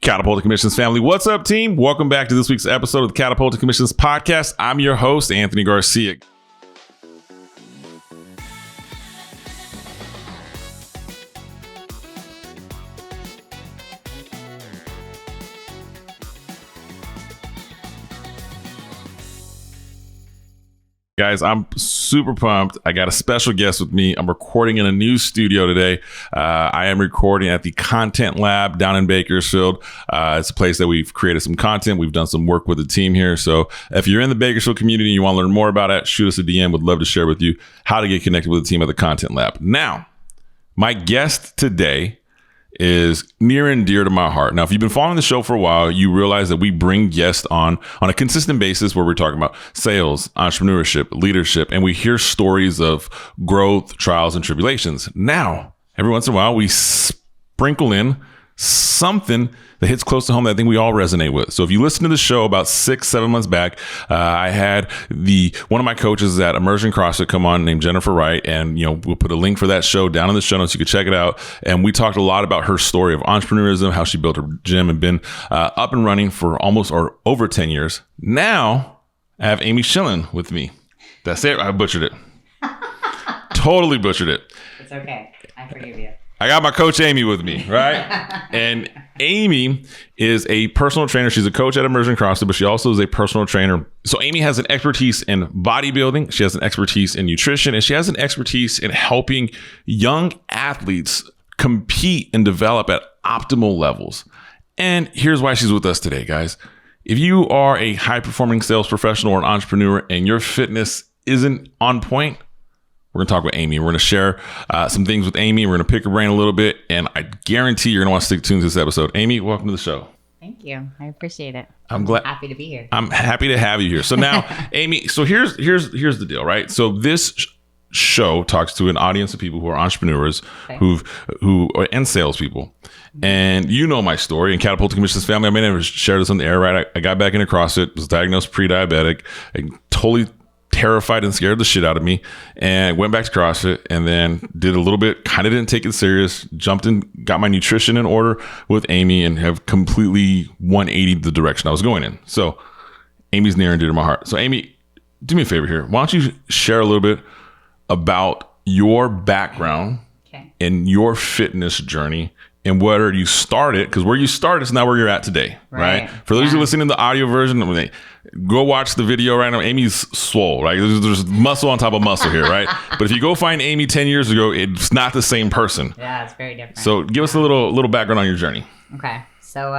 Catapulting Commissions family. What's up, team? Welcome back to this week's episode of the Catapulting Commissions podcast. I'm your host, Anthony Garcia. Guys, I'm super pumped. I got a special guest with me. I'm recording in a new studio today. I am recording at the Content Lab down in Bakersfield. It's a place that we've created some content. We've done some work with the team here. So if you're in the Bakersfield community and you want to learn more about it, shoot us a DM. Would love to share with you how to get connected with the team at the Content Lab. Now, my guest today is near and dear to my heart. Now, if you've been following the show for a while, you realize that we bring guests on a consistent basis where we're talking about sales, entrepreneurship, leadership, and we hear stories of growth, trials, and tribulations. Now, every once in a while, we sprinkle in something that hits close to home that I think we all resonate with. So if you listen to the show about 6-7 months back, I had one of my coaches at Immersion CrossFit come on named Jennifer Wright, and we'll put a link for that show down in the show notes. You can check it out. And we talked a lot about her story of entrepreneurism, how she built her gym and been up and running for almost or over 10 years. Now I have Amy Shilling with me. That's it. I butchered it. Totally butchered it. It's okay. I forgive you. I got my coach Amy with me, right? And Amy is a personal trainer. She's a coach at Immersion CrossFit, but she also is a personal trainer. So Amy has an expertise in bodybuilding. She has an expertise in nutrition, and she has an expertise in helping young athletes compete and develop at optimal levels. And here's why she's with us today, guys. If you are a high-performing sales professional or an entrepreneur and your fitness isn't on point, we're going to talk with Amy. We're going to share some things with Amy. We're going to pick her brain a little bit, and I guarantee you're going to want to stick tuned to this episode. Amy, welcome to the show. Thank you. I appreciate it. I'm glad. Happy to be here. I'm happy to have you here. So now, Amy, so here's the deal, right? So this show talks to an audience of people who are entrepreneurs, okay, who are and salespeople. And you know my story in Catapulting Commissions family. I may never share this on the air, right? I got back into CrossFit, was diagnosed pre-diabetic, and totally terrified and scared the shit out of me, and went back to CrossFit, and then did a little bit, kind of didn't take it serious, jumped in, got my nutrition in order with Amy, and have completely 180 the direction I was going in. So Amy's near and dear to my heart. So Amy, do me a favor here. Why don't you share a little bit about your background, okay, and your fitness journey, and where you started, because where you started is not where you're at today, right? For those who are listening to the audio version, go watch the video right now. Amy's swole, right? There's muscle on top of muscle here, right? But if you go find Amy 10 years ago, it's not the same person. Yeah, it's very different. So give us a little background on your journey. Okay. So,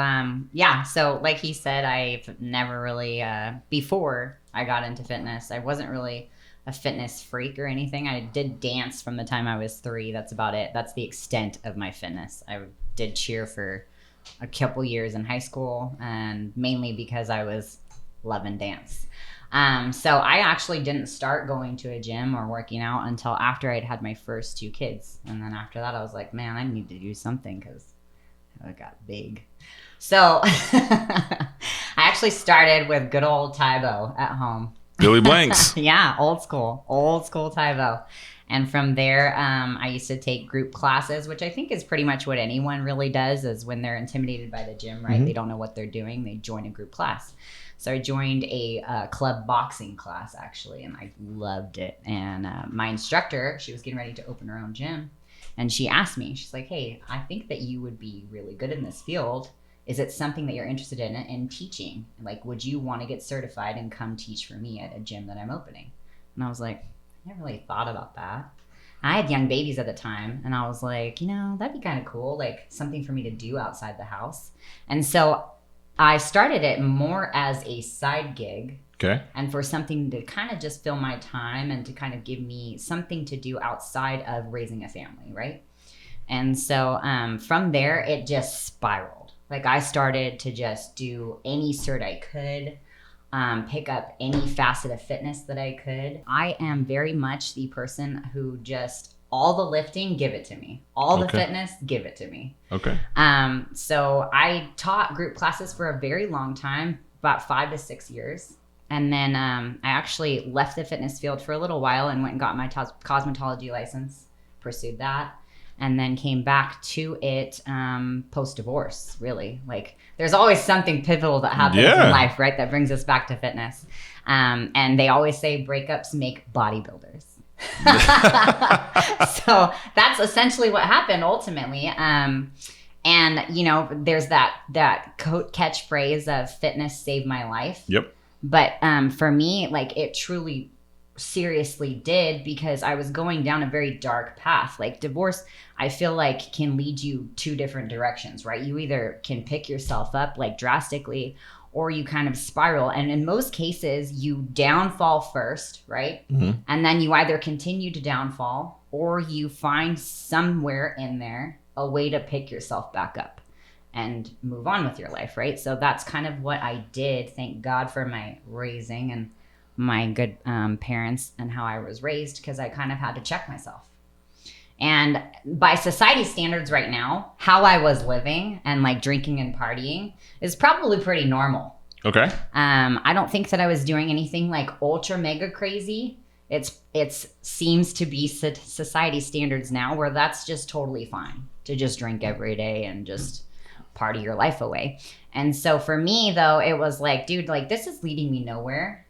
so like he said, I've never really, before I got into fitness, I wasn't really a fitness freak or anything. I did dance from the time I was 3. That's about it. That's the extent of my fitness. I did cheer for a couple years in high school, and mainly because I was loving dance. So I actually didn't start going to a gym or working out until after I'd had my first 2 kids. And then after that, I was like, man, I need to do something because I got big. So I actually started with good old Tybo at home. Billy Blanks. Yeah, old school Tybo. And from there, I used to take group classes, which I think is pretty much what anyone really does, is when they're intimidated by the gym, right? Mm-hmm. They don't know what they're doing. They join a group class. So I joined a club boxing class, actually, and I loved it. And my instructor, she was getting ready to open her own gym. And she asked me, she's like, hey, I think that you would be really good in this field. Is it something that you're interested in teaching? Like, would you want to get certified and come teach for me at a gym that I'm opening? And I was like, I never really thought about that. I had young babies at the time, and I was like, that'd be kind of cool, like something for me to do outside the house. And so I started it more as a side gig. Okay. And for something to kind of just fill my time and to kind of give me something to do outside of raising a family, right? And so from there, it just spiraled. Like, I started to just do any cert I could, pick up any facet of fitness that I could. I am very much the person who just, all the lifting, give it to me. All the fitness, give it to me. Okay. So I taught group classes for a very long time, about 5 to 6 years. And then I actually left the fitness field for a little while and went and got my cosmetology license, pursued that. and then came back to it post-divorce, really. Like, there's always something pivotal that happens in life, right, that brings us back to fitness. And they always say breakups make bodybuilders. So that's essentially what happened ultimately. And, you know, there's that catchphrase of fitness saved my life. Yep. But for me, like, it truly seriously did, because I was going down a very dark path. Like, divorce, I feel like, can lead you two different directions, right? You either can pick yourself up like drastically, or you kind of spiral. And in most cases, you downfall first, right? Mm-hmm. And then you either continue to downfall, or you find somewhere in there a way to pick yourself back up and move on with your life, right? So that's kind of what I did. Thank God for my raising and my good parents and how I was raised, because I kind of had to check myself. And by society standards right now, how I was living and like drinking and partying is probably pretty normal. Okay. I don't think that I was doing anything like ultra mega crazy. It seems to be society standards now where that's just totally fine to just drink every day and just party your life away. And so for me though, it was like, dude, like, this is leading me nowhere.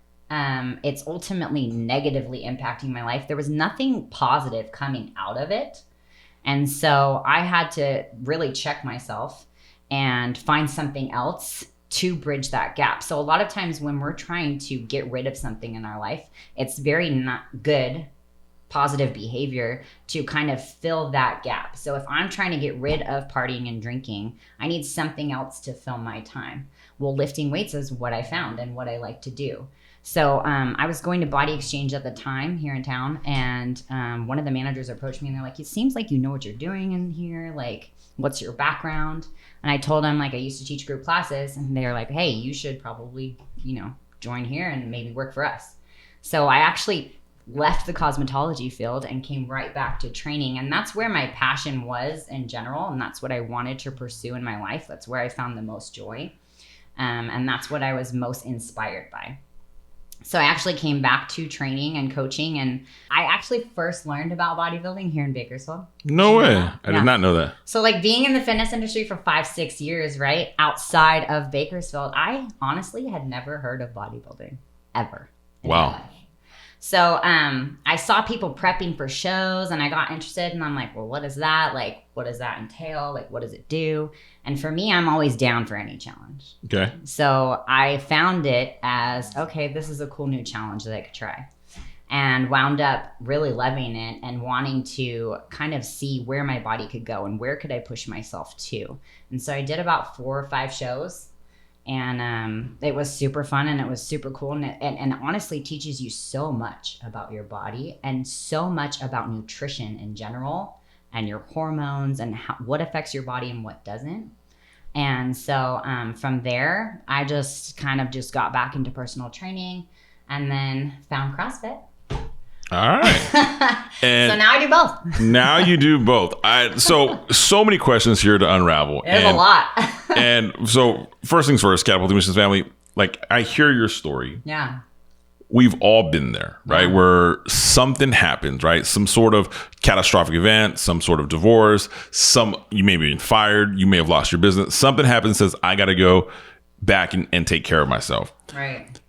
It's ultimately negatively impacting my life. There was nothing positive coming out of it. And so I had to really check myself and find something else to bridge that gap. So a lot of times when we're trying to get rid of something in our life, it's very not good positive behavior to kind of fill that gap. So if I'm trying to get rid of partying and drinking, I need something else to fill my time. Well, lifting weights is what I found and what I like to do. So I was going to Body Exchange at the time here in town, and one of the managers approached me and they're like, it seems like you know what you're doing in here. Like, what's your background? And I told them, like, I used to teach group classes, and they're like, hey, you should probably, you know, join here and maybe work for us. So I actually left the cosmetology field and came right back to training. And that's where my passion was in general. And that's what I wanted to pursue in my life. That's where I found the most joy. And that's what I was most inspired by. So I actually came back to training and coaching, and I actually first learned about bodybuilding here in Bakersfield. No way. I did not know that. So like being in the fitness industry for 5-6 years, right, outside of Bakersfield, I honestly had never heard of bodybuilding ever. Wow. So I saw people prepping for shows, and I got interested, and I'm like, well, what is that? Like, what does that entail? Like, what does it do? And for me, I'm always down for any challenge. Okay. So I found it as, okay, this is a cool new challenge that I could try. And wound up really loving it and wanting to kind of see where my body could go and where could I push myself to. And so I did about 4 or 5 shows. And it was super fun and it was super cool. And honestly teaches you so much about your body and so much about nutrition in general and your hormones and what affects your body and what doesn't. And so from there, I just kind of just got back into personal training and then found CrossFit. All right. And so now I do both. Now you do both. So many questions here to unravel. There's a lot. And so first things first, Catapulting Missions family, like I hear your story. Yeah. We've all been there, right? Yeah. Where something happens, right? Some sort of catastrophic event, some sort of divorce, you may be fired, you may have lost your business. Something happens, says, I got to go back and take care of myself. Right.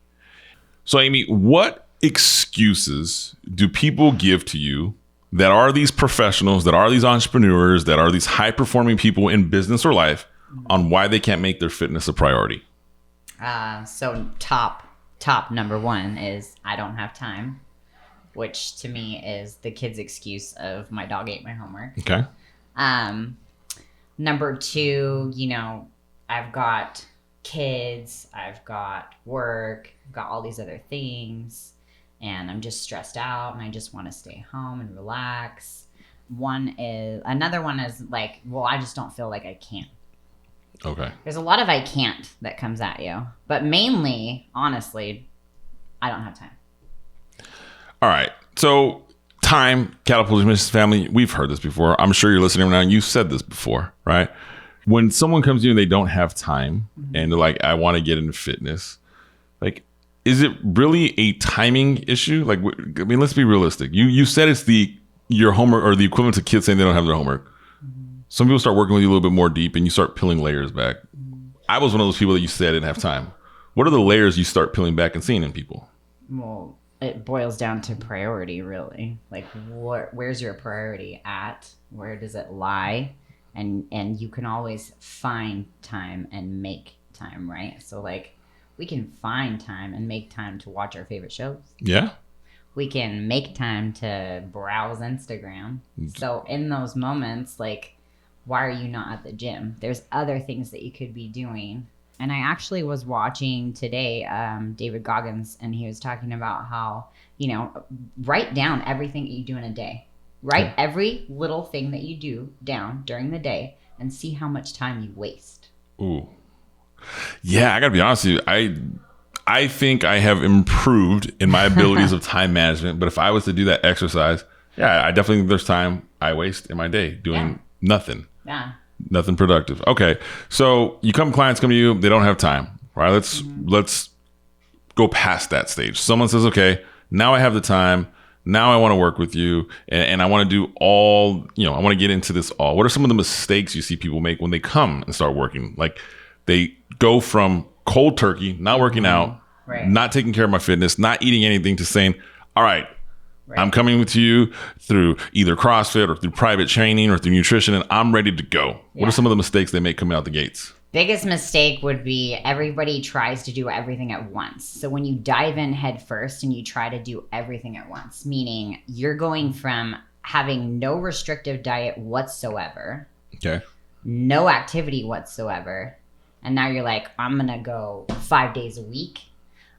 So Amy, what excuses do people give to you that are these professionals, that are these entrepreneurs, that are these high performing people in business or life on why they can't make their fitness a priority? So top number one is I don't have time, which to me is the kid's excuse of my dog ate my homework. Okay. Number 2, I've got kids, I've got work, I've got all these other things, and I'm just stressed out and I just want to stay home and relax. Another one is like, well, I just don't feel like I can. Okay. There's a lot of I can't that comes at you, but mainly, honestly, I don't have time. All right. So time, Catapulting Missions family, we've heard this before. I'm sure you're listening right now and you've said this before, right? When someone comes to you and they don't have time and they're like, I want to get into fitness, like, is it really a timing issue? Like, I mean, let's be realistic. You said it's your homework or the equivalent to kids saying they don't have their homework. some people start working with you a little bit more deep and you start peeling layers back. I was one of those people that you said didn't have time. What are the layers you start peeling back and seeing in people? Well, it boils down to priority, really. Like, where's your priority at? Where does it lie? And you can always find time and make time, right? So, like, we can find time and make time to watch our favorite shows. Yeah. We can make time to browse Instagram. So in those moments, like, why are you not at the gym? There's other things that you could be doing. And I actually was watching today, David Goggins, and he was talking about how, write down everything that you do in a day. Write every little thing that you do down during the day and see how much time you waste. Ooh. Yeah, I got to be honest with you. I think I have improved in my abilities of time management, but if I was to do that exercise, I definitely think there's time I waste in my day doing nothing. Yeah. Nothing productive. Okay. So clients come to you, they don't have time, right? Let's go past that stage. Someone says, okay, now I have the time. Now I want to work with you and I want to do all, I want to get into this all. What are some of the mistakes you see people make when they come and start working? Like they go from cold turkey, not working out, not taking care of my fitness, not eating anything to saying, all right, I'm coming with you through either CrossFit or through private training or through nutrition and I'm ready to go. What are some of the mistakes they make coming out the gates? Biggest mistake would be everybody tries to do everything at once. So when you dive in head first and you try to do everything at once, meaning you're going from having no restrictive diet whatsoever, no activity whatsoever, and now you're like, I'm going to go 5 days a week.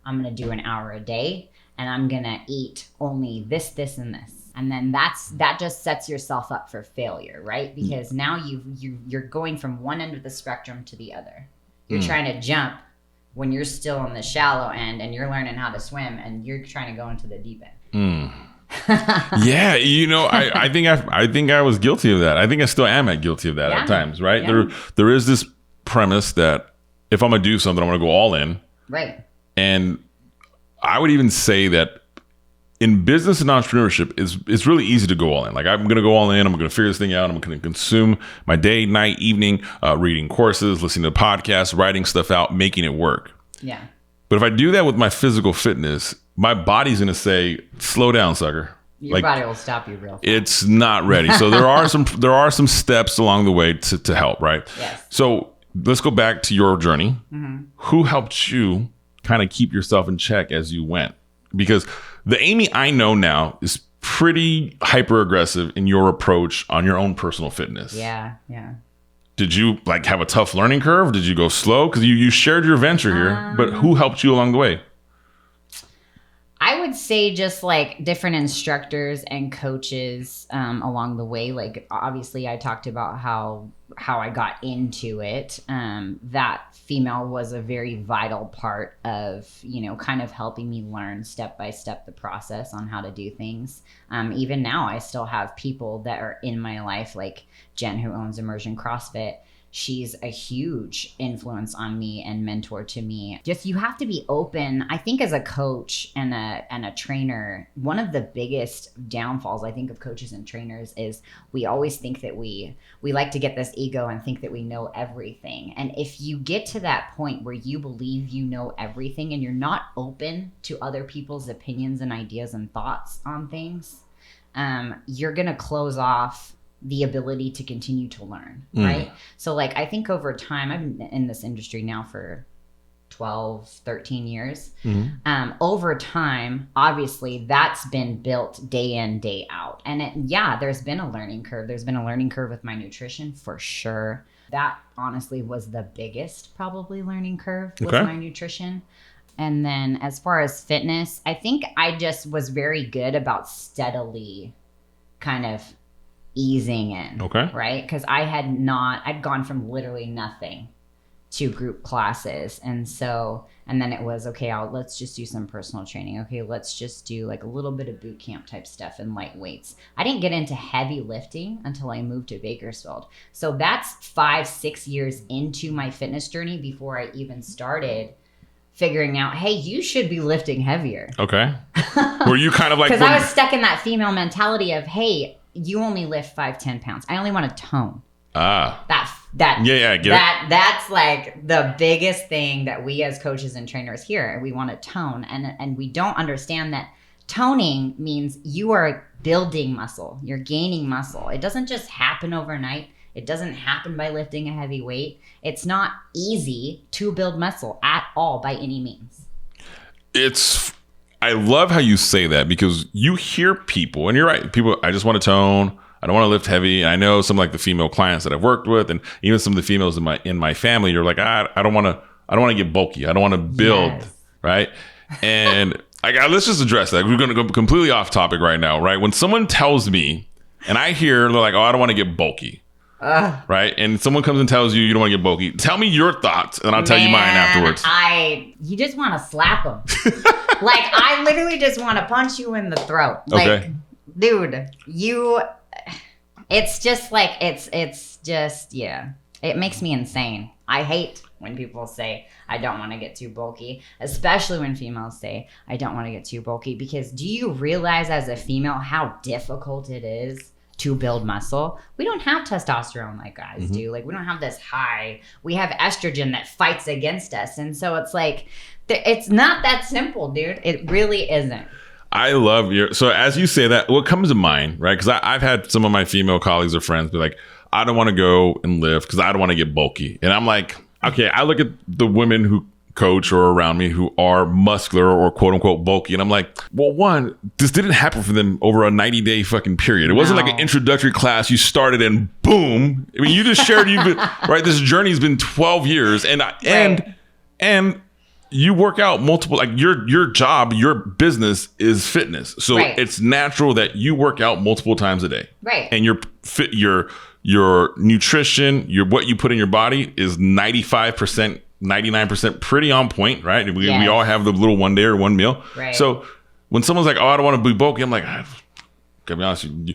I'm going to do an hour a day. And I'm going to eat only this, this, and this. And then that just sets yourself up for failure, right? Because now you're going from one end of the spectrum to the other. You're trying to jump when you're still on the shallow end and you're learning how to swim and you're trying to go into the deep end. Yeah, I think I was guilty of that. I think I still am guilty of that at times, right? Yeah. There is this premise that if I'm gonna do something, I'm gonna go all in. Right. And I would even say that in business and entrepreneurship, it's really easy to go all in. Like I'm gonna go all in. I'm gonna figure this thing out. I'm gonna consume my day, night, evening, reading courses, listening to podcasts, writing stuff out, making it work. Yeah. But if I do that with my physical fitness, my body's gonna say, "Slow down, sucker." Your body will stop you real fast. It's not ready. So there are some steps along the way to help, right? Yes. So let's go back to your journey. Mm-hmm. Who helped you kind of keep yourself in check as you went? Because the Amy I know now is pretty hyper aggressive in your approach on your own personal fitness. Yeah, yeah. Did you like have a tough learning curve? Did you go slow? Because you shared your venture here, but who helped you along the way? I would say just like different instructors and coaches along the way. Like obviously I talked about how I got into it. That female was a very vital part of, kind of helping me learn step by step the process on how to do things. Even now I still have people that are in my life, like Jen, who owns Immersion CrossFit. She's a huge influence on me and mentor to me. Just you have to be open. I think as a coach and a trainer, one of the biggest downfalls I think of coaches and trainers is we always think that we like to get this ego and think that we know everything. And if you get to that point where you believe you know everything and you're not open to other people's opinions and ideas and thoughts on things, you're going to close off the ability to continue to learn, right? So like, I think over time, I've been in this industry now for 12, 13 years. Over time, obviously that's been built day in, day out. And there's been a learning curve. There's been a learning curve with my nutrition for sure. That honestly was the biggest probably learning curve with my nutrition. And then as far as fitness, I think I just was very good about steadily kind of easing in. Okay. Right? Because I'd gone from literally nothing to group classes. And then it was, okay, let's just do some personal training. Okay, let's just do like a little bit of boot camp type stuff and light weights. I didn't get into heavy lifting until I moved to Bakersfield. So that's 5-6 years into my fitness journey before I even started figuring out, hey, you should be lifting heavier. Okay. Were you kind of like... Because I was stuck in that female mentality of, hey, you only lift 5-10 pounds. I only want to tone. I get it. That's like the biggest thing that we as coaches and trainers hear. We want to tone, and we don't understand that toning means you are building muscle. You're gaining muscle. It doesn't just happen overnight. It doesn't happen by lifting a heavy weight. It's not easy to build muscle at all by any means. I love how you say that, because you hear people, and you're right. People, I just want to tone. I don't want to lift heavy. And I know some like the female clients that I've worked with, and even some of the females in my family, you're like, I don't want to get bulky. I don't want to build, right? And let's just address that. We're going to go completely off topic right now, right? When someone tells me, and I hear they're like, oh, I don't want to get bulky, right? And someone comes and tells you don't want to get bulky. Tell me your thoughts, and I'll tell you mine afterwards. You just want to slap them. Like, I literally just want to punch you in the throat. Like, dude, it's just like, it's just, yeah. It makes me insane. I hate when people say, I don't want to get too bulky, especially when females say, I don't want to get too bulky, because do you realize as a female how difficult it is to build muscle? We don't have testosterone like guys do. Like, we don't have this high. We have estrogen that fights against us. And so it's like, it's not that simple, dude. It really isn't. I love so as you say that, what comes to mind, right? Because I've had some of my female colleagues or friends be like, I don't want to go and lift because I don't want to get bulky. And I'm like, okay, I look at the women who coach or around me who are muscular or quote unquote bulky, and I'm like, well, one, this didn't happen for them over a 90-day fucking period. It wasn't like an introductory class you started and boom. I mean, you just shared right, this journey's been 12 years, and you work out multiple, like your job, your business is fitness. So it's natural that you work out multiple times a day. Right. And your nutrition, what you put in your body is 95%, 99% pretty on point, right? We all have the little one day or one meal. Right. So when someone's like, oh, I don't want to be bulky, I'm like, gotta be honest with you,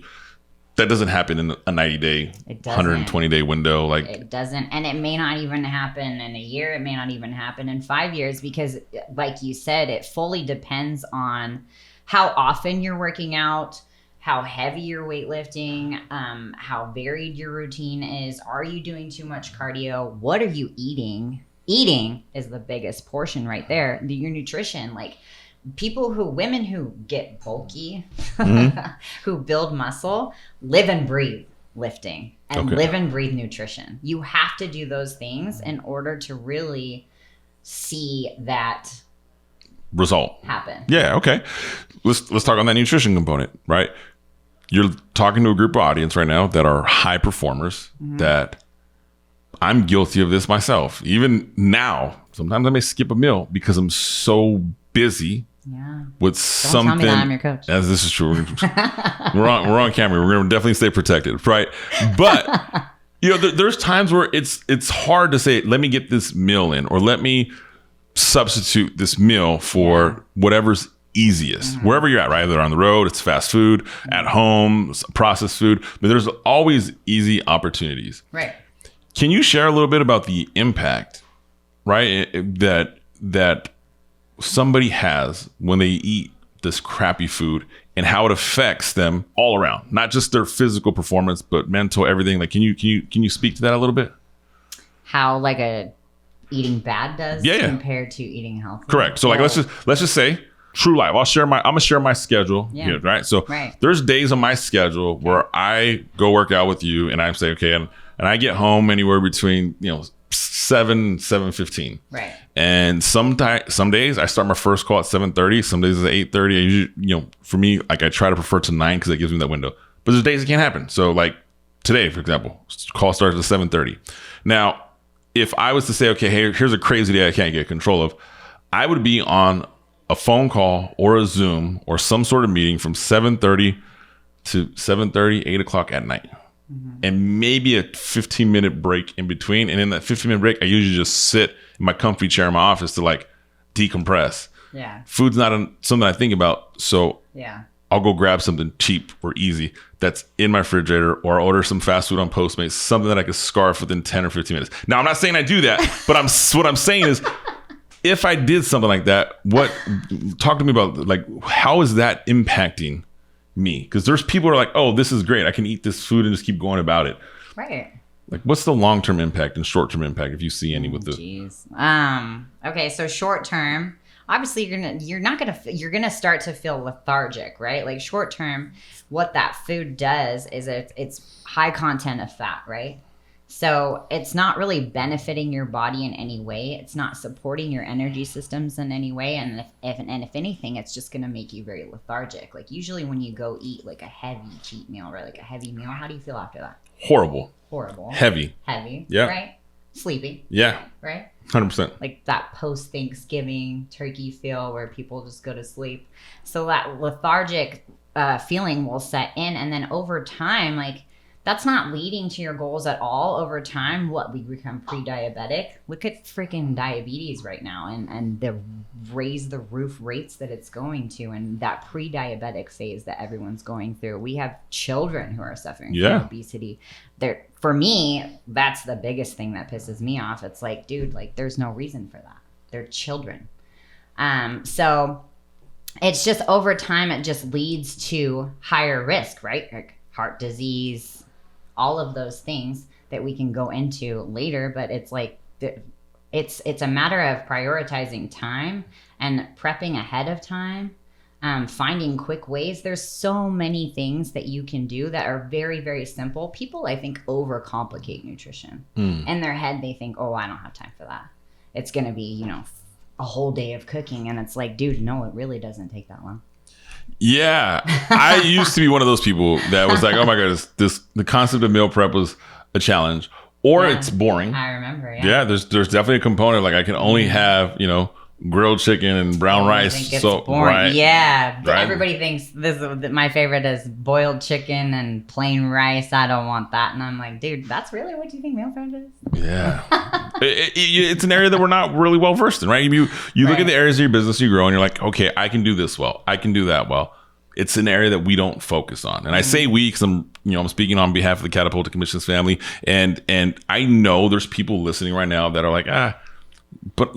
that doesn't happen in a 90-day, 120-day window. Like, it doesn't. And it may not even happen in a year. It may not even happen in 5 years, because like you said, it fully depends on how often you're working out, how heavy you're weightlifting, how varied your routine is. Are you doing too much cardio? What are you eating? Eating is the biggest portion right there. Your nutrition, like women who get bulky, who build muscle, live and breathe lifting and live and breathe nutrition. You have to do those things in order to really see that result happen. Yeah. Okay. Let's talk on that nutrition component, right? You're talking to a group of audience right now that are high performers, that I'm guilty of this myself. Even now, sometimes I may skip a meal because I'm so busy with something. Don't tell me that I'm your coach. As this is true. We're on camera. We're going to definitely stay protected, right? But there's times where it's hard to say, let me get this meal in, or let me substitute this meal for whatever's easiest, wherever you're at, right? Either on the road, it's fast food, at home, processed food, but there's always easy opportunities. Right. Can you share a little bit about the impact, right, that somebody has when they eat this crappy food, and how it affects them all around, not just their physical performance, but mental, everything? Like, can you speak to that a little bit? How like eating bad does compared to eating healthy? Correct. So like, let's just say true life. I'm gonna share my schedule here, right? So there's days on my schedule where I go work out with you, and I say, okay, and I get home anywhere between 7:15. Right. And some days I start my first call at 7:30. Some days it's at 8:30. I usually, for me, like, I try to prefer to 9 because it gives me that window. But there's days it can't happen. So like today, for example, call starts at 7:30. Now, if I was to say, okay, hey, here's a crazy day I can't get control of, I would be on a phone call or a Zoom or some sort of meeting from 7:30 to 7:30, 8 o'clock at night. And maybe a 15-minute break in between. And in that 15-minute break, I usually just sit in my comfy chair in my office to like decompress. Yeah. Food's not something I think about. So I'll go grab something cheap or easy that's in my refrigerator, or I'll order some fast food on Postmates, something that I can scarf within 10 or 15 minutes. Now, I'm not saying I do that, but what I'm saying is, if I did something like that, talk to me about, like, how is that impacting me? Because there's people who are like, oh, this is great, I can eat this food and just keep going about it. Right. Like, what's the long-term impact and short-term impact if you see any with the? Jeez. Okay, so short term, obviously you're gonna start to feel lethargic, right? Like short term, what that food does is it's high content of fat, right? So it's not really benefiting your body in any way. It's not supporting your energy systems in any way. And if anything, it's just going to make you very lethargic. Like usually when you go eat like a heavy cheat meal, right? Like a heavy meal, how do you feel after that? Horrible. Heavy. Yeah. Right? Sleepy. Yeah. Right? 100%. Like that post-Thanksgiving turkey feel where people just go to sleep. So that lethargic feeling will set in. And then over time, like, that's not leading to your goals at all. Over time, we become pre-diabetic. Look at freaking diabetes right now and the raise the roof rates that it's going to, and that pre-diabetic phase that everyone's going through. We have children who are suffering from obesity. For me, that's the biggest thing that pisses me off. It's like, dude, like there's no reason for that. They're children. So it's just over time, it just leads to higher risk, right? Like heart disease, all of those things that we can go into later, but it's like it's a matter of prioritizing time and prepping ahead of time, finding quick ways. There's so many things that you can do that are very, very simple. People, I think, overcomplicate nutrition. In their head, they think, oh, I don't have time for that. It's going to be, a whole day of cooking. And it's like, dude, no, it really doesn't take that long. Yeah, I used to be one of those people that was like, oh my god, the concept of meal prep was a challenge, or it's boring. I remember. Yeah, there's definitely a component like I can only have grilled chicken and brown rice. Think it's so boring. right, yeah, right. Everybody thinks my favorite is boiled chicken and plain rice. I don't want that, and I'm like, dude, that's really what you think meal prep is? Yeah, it's an area that we're not really well versed in, right? You look at the areas of your business you grow, and you're like, okay, I can do this well, I can do that well. It's an area that we don't focus on, and I say we because I'm speaking on behalf of the Catapulting Commissions family, and I know there's people listening right now that are like, but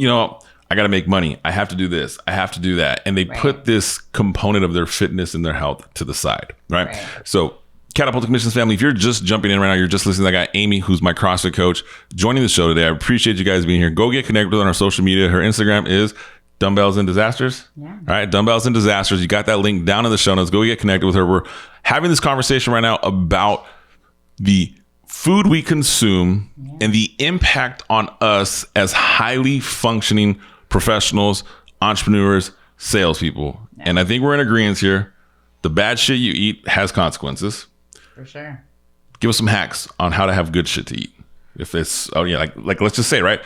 I got to make money. I have to do this. I have to do that. And they put this component of their fitness and their health to the side, right? So Catapulting Commissions family, if you're just jumping in right now, you're just listening. I got Amy, who's my CrossFit coach, joining the show today. I appreciate you guys being here. Go get connected with her on our social media. Her Instagram is Dumbbells and Disasters. Yeah. All right. Dumbbells and Disasters. You got that link down in the show notes. Go get connected with her. We're having this conversation right now about the food we consume and the impact on us as highly functioning professionals, entrepreneurs, salespeople. Yeah. And I think we're in agreement here. The bad shit you eat has consequences. For sure. Give us some hacks on how to have good shit to eat. If it's, like let's just say, right?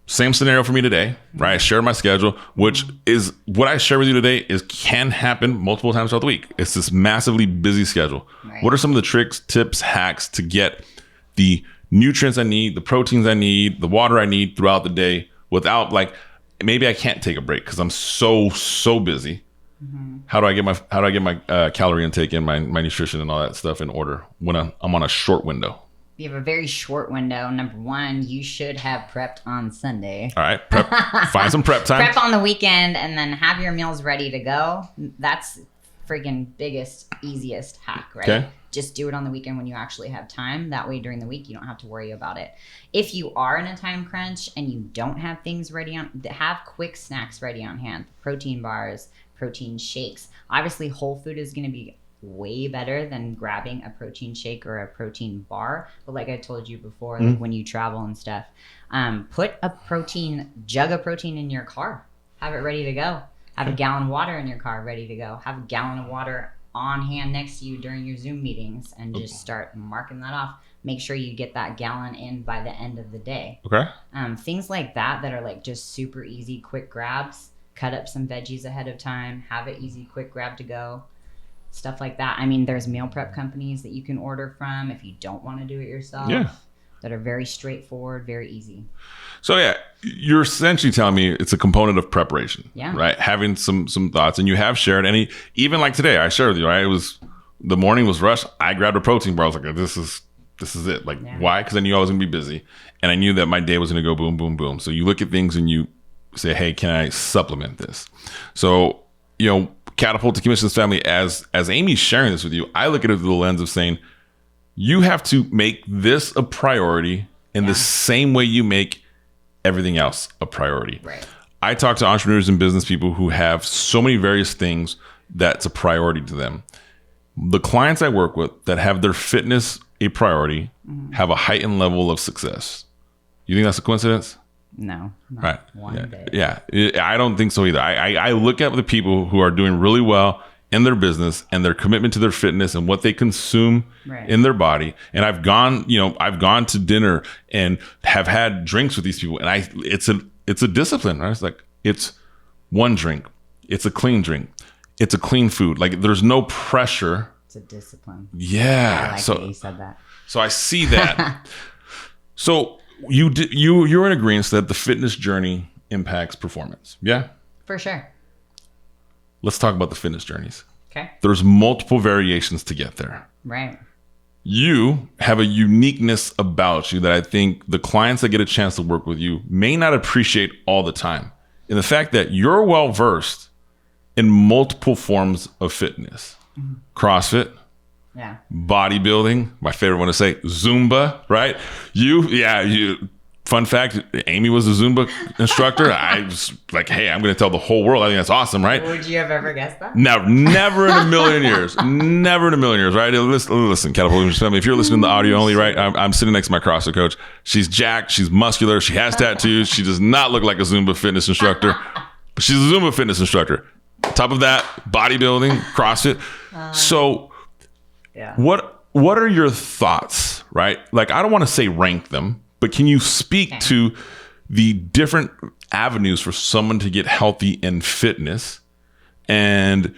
Same scenario for me today, right? I share my schedule, which is what I share with you today can happen multiple times throughout the week. It's this massively busy schedule. Right. What are some of the tricks, tips, hacks to get the nutrients I need, the proteins I need, the water I need throughout the day without maybe I can't take a break because I'm so busy. Mm-hmm. How do I get my calorie intake and my nutrition and all that stuff in order when I'm on a short window? You have a very short window. Number one, you should have prepped on Sunday. All right, prep. Find some prep time. Prep on the weekend and then have your meals ready to go. That's freaking biggest, easiest hack, right? Okay. Just do it on the weekend when you actually have time. That way during the week, you don't have to worry about it. If you are in a time crunch and you don't have things ready have quick snacks ready on hand. Protein bars, protein shakes. Obviously, whole food is going to be way better than grabbing a protein shake or a protein bar. But like I told you before, when you travel and stuff, put a jug of protein in your car. Have it ready to go. Have a gallon of water in your car ready to go. Have a gallon of water on hand next to you during your Zoom meetings and just start marking that off. Make sure you get that gallon in by the end of the day. Okay. Things like that are like just super easy, quick grabs. Cut up some veggies ahead of time. Have it easy, quick grab to go. Stuff like that. I mean, there's meal prep companies that you can order from if you don't want to do it yourself. Yeah. That are very straightforward, very easy. So yeah, you're essentially telling me it's a component of preparation. Yeah. Right. Having some thoughts, and you have shared even like today, I shared with you, right? The morning was rushed. I grabbed a protein bar. I was like, this is it. Like, why? Because I knew I was gonna be busy, and I knew that my day was gonna go boom, boom, boom. So you look at things and you say, hey, can I supplement this? So, Catapulting Commissions family, as Amy's sharing this with you, I look at it through the lens of saying, You have to make this a priority in the same way you make everything else a priority. Right. I talk to entrepreneurs and business people who have so many various things that's a priority to them. The clients I work with that have their fitness a priority have a heightened level of success. You think that's a coincidence? No. Right. One bit. Yeah. I don't think so either. I look at the people who are doing really well in their business and their commitment to their fitness and what they consume in their body. And I've gone to dinner and have had drinks with these people, and it's a discipline, right? It's like, it's one drink. It's a clean drink. It's a clean food. Like, there's no pressure. It's a discipline. Yeah. I like that you said that. So I see that. So you're in agreement that the fitness journey impacts performance. Yeah. For sure. Let's talk about the fitness journeys. Okay. There's multiple variations to get there. Right. You have a uniqueness about you that I think the clients that get a chance to work with you may not appreciate all the time. In the fact that you're well versed in multiple forms of fitness. CrossFit. Yeah. Bodybuilding. My favorite one to say, Zumba, right? Fun fact, Amy was a Zumba instructor. I was like, hey, I'm going to tell the whole world. I think that's awesome, right? Would you have ever guessed that? Never in a million years. Never in a million years, right? Listen, Catapulting family, if you're listening to the audio only, right? I'm sitting next to my CrossFit coach. She's jacked. She's muscular. She has tattoos. She does not look like a Zumba fitness instructor, but she's a Zumba fitness instructor. Top of that, bodybuilding, CrossFit. So what are your thoughts, right? Like, I don't want to say rank them, but can you speak to the different avenues for someone to get healthy in fitness? And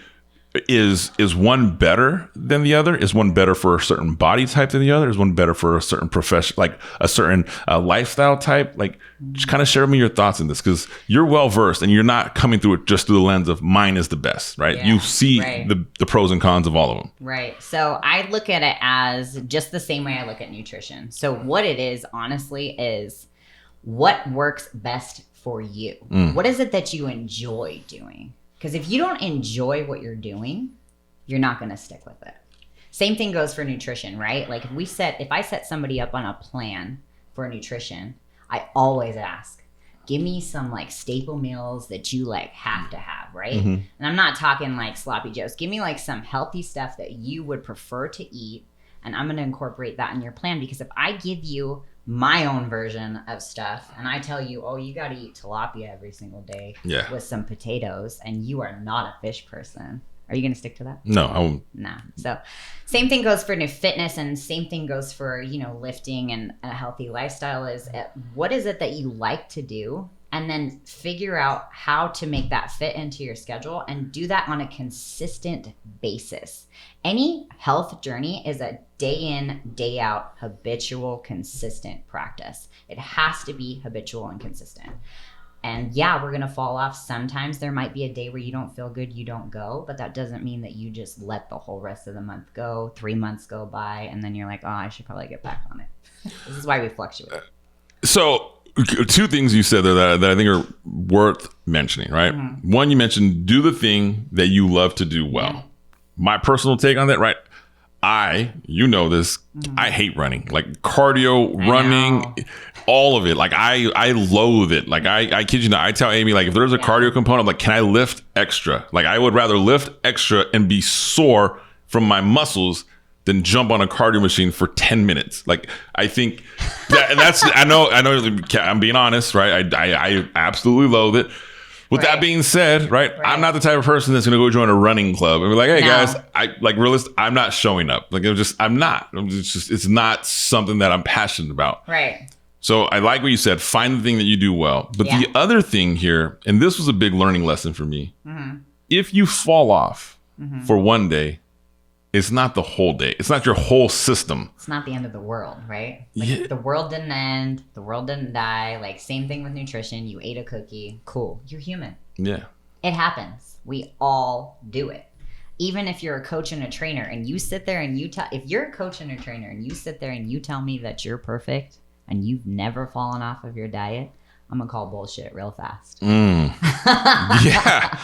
is one better than the other? Is one better for a certain body type than the other? Is one better for a certain profession, like a certain lifestyle type? Like, just kind of share with me your thoughts on this, because you're well versed and you're not coming through it just through the lens of mine is the best, right? You see the pros and cons of all of them. Right. So I look at it as just the same way I look at nutrition. So what it is, honestly, is what works best for you. What is it that you enjoy doing? Because if you don't enjoy what you're doing, you're not going to stick with it. Same thing goes for nutrition, right? Like, if I set somebody up on a plan for nutrition, I always ask, give me some like staple meals that you like have to have, right? And I'm not talking like sloppy joes. Give me like some healthy stuff that you would prefer to eat, and I'm going to incorporate that in your plan. Because if I give you my own version of stuff and I tell you, oh, you got to eat tilapia every single day with some potatoes, and you are not a fish person, are you going to stick to that? No, I won't. Nah. So same thing goes for new fitness, and same thing goes for, lifting and a healthy lifestyle. Is what is it that you like to do? And then figure out how to make that fit into your schedule and do that on a consistent basis. Any health journey is a day in, day out, habitual, consistent practice. It has to be habitual and consistent. And we're going to fall off. Sometimes there might be a day where you don't feel good, you don't go, but that doesn't mean that you just let the whole rest of the month go. 3 months go by, and then you're like, oh, I should probably get back on it. This is why we fluctuate. So, two things you said there that I think are worth mentioning, right? One, you mentioned do the thing that you love to do well. My personal take on that, right? You know this, I hate running, like cardio, running, all of it. Like I loathe it. Like I kid you not, I tell Amy, like, if there's a cardio component, I'm like, can I lift extra? Like, I would rather lift extra and be sore from my muscles than jump on a cardio machine for 10 minutes. Like, I think that's, I know I'm being honest, right? I absolutely loathe it. With that being said, right, I'm not the type of person that's going to go join a running club and be like, hey guys, I'm not showing up. Like, it's not something that I'm passionate about. Right. So I like what you said, find the thing that you do well. But the other thing here, and this was a big learning lesson for me, if you fall off for one day, it's not the whole day. It's not your whole system. It's not the end of the world, right? Like, the world didn't end. The world didn't die. Like, same thing with nutrition. You ate a cookie. Cool. You're human. Yeah. It happens. We all do it. Even if you're a coach and a trainer and you sit there and if you're a coach and a trainer and you sit there and you tell me that you're perfect and you've never fallen off of your diet, I'm going to call bullshit real fast. Yeah,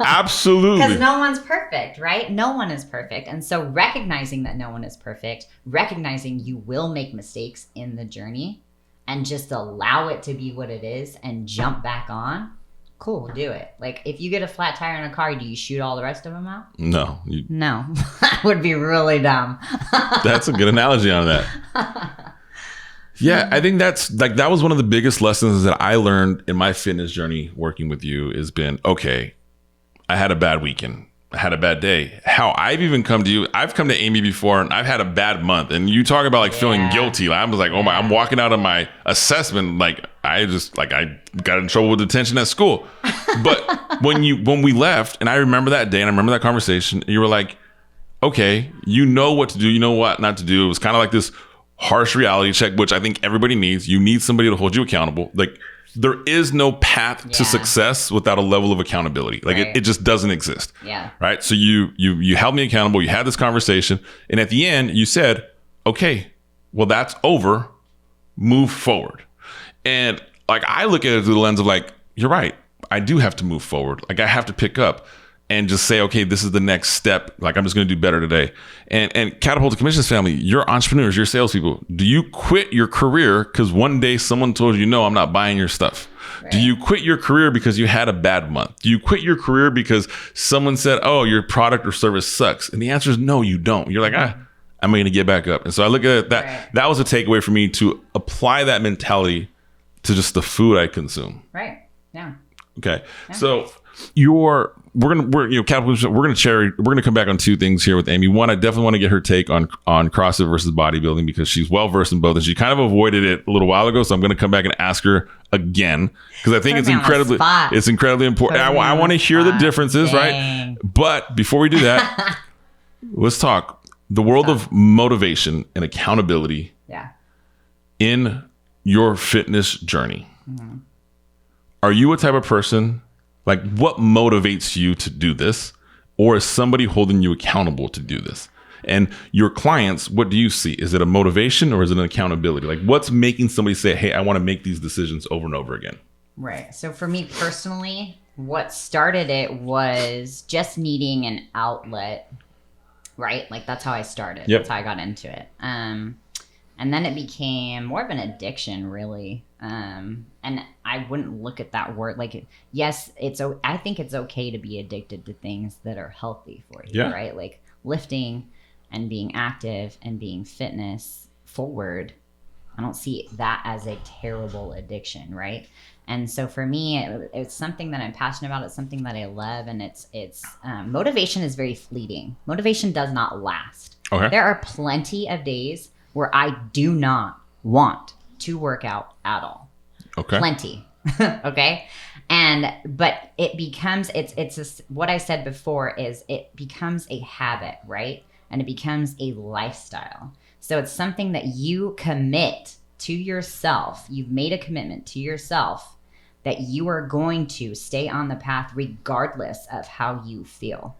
absolutely. Because no one's perfect, right? No one is perfect. And so recognizing that no one is perfect, recognizing you will make mistakes in the journey, and just allow it to be what it is and jump back on, cool, do it. Like, if you get a flat tire in a car, do you shoot all the rest of them out? No. No. That would be really dumb. That's a good analogy on that. Yeah, I think that was one of the biggest lessons that I learned in my fitness journey working with you has been, okay, I had a bad weekend. I had a bad day. How I've even come to you, I've come to Amy before and I've had a bad month. And you talk about feeling guilty. I was like, oh my, I'm walking out of my assessment. I got in trouble with detention at school. But when we left, and I remember that day and I remember that conversation, you were like, okay, you know what to do. You know what not to do. It was kind of like this harsh reality check, which I think everybody needs. You need somebody to hold you accountable. There is no path to success without a level of accountability. It just doesn't exist. Yeah. Right. So you held me accountable. You had this conversation. And at the end, you said, okay, well, that's over. Move forward. And I look at it through the lens of you're right. I do have to move forward. I have to pick up and just say, okay, this is the next step. I'm just going to do better today. And Catapulting Commissions family, you're entrepreneurs, you're salespeople. Do you quit your career because one day someone told you, no, I'm not buying your stuff? Right. Do you quit your career because you had a bad month? Do you quit your career because someone said, oh, your product or service sucks? And the answer is no, you don't. You're like, I'm going to get back up. And so I look at that. Right. That was a takeaway for me to apply that mentality to just the food I consume. Right. Yeah. Okay. Yeah. So we're gonna come back on two things here with Amy. One, I definitely want to get her take on CrossFit versus bodybuilding because she's well versed in both, and she kind of avoided it a little while ago. So I'm going to come back and ask her again because I think it's incredibly important. I want to hear the differences, right? But before we do that, let's talk the world of motivation and accountability. Yeah. In your fitness journey, are you a type of person? What motivates you to do this? Or is somebody holding you accountable to do this? And your clients, what do you see? Is it a motivation or is it an accountability? What's making somebody say, hey, I want to make these decisions over and over again? Right. So for me personally, what started it was just needing an outlet, right? That's how I started. Yep. That's how I got into it. And then it became more of an addiction, really. And I wouldn't look at that word yes, I think it's okay to be addicted to things that are healthy for you, right? Lifting and being active and being fitness forward. I don't see that as a terrible addiction, right? And so for me, it's something that I'm passionate about. It's something that I love, and it's motivation is very fleeting. Motivation does not last. Okay. There are plenty of days where I do not want to work out at all. Okay. Plenty. Okay. But it becomes, what I said before is it becomes a habit, right? And it becomes a lifestyle. So it's something that you commit to yourself. You've made a commitment to yourself that you are going to stay on the path regardless of how you feel.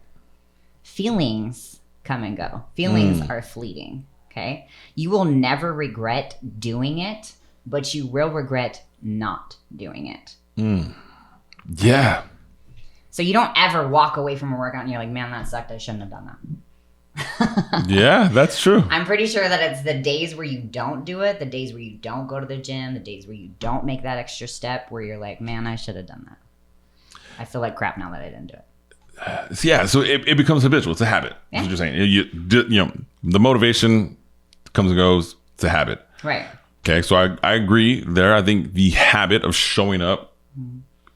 Feelings come and go. Feelings are fleeting. Okay. You will never regret doing it, but you will regret not doing it. Yeah. So you don't ever walk away from a workout and you're like, man, that sucked. I shouldn't have done that. Yeah, that's true. I'm pretty sure that it's the days where you don't do it, the days where you don't go to the gym, the days where you don't make that extra step where you're like, man, I should have done that. I feel like crap now that I didn't do it. Yeah. So it becomes habitual. It's a habit. Yeah. That's what you're saying. The motivation comes and goes. It's a habit. Right. Okay. So I agree there. I think the habit of showing up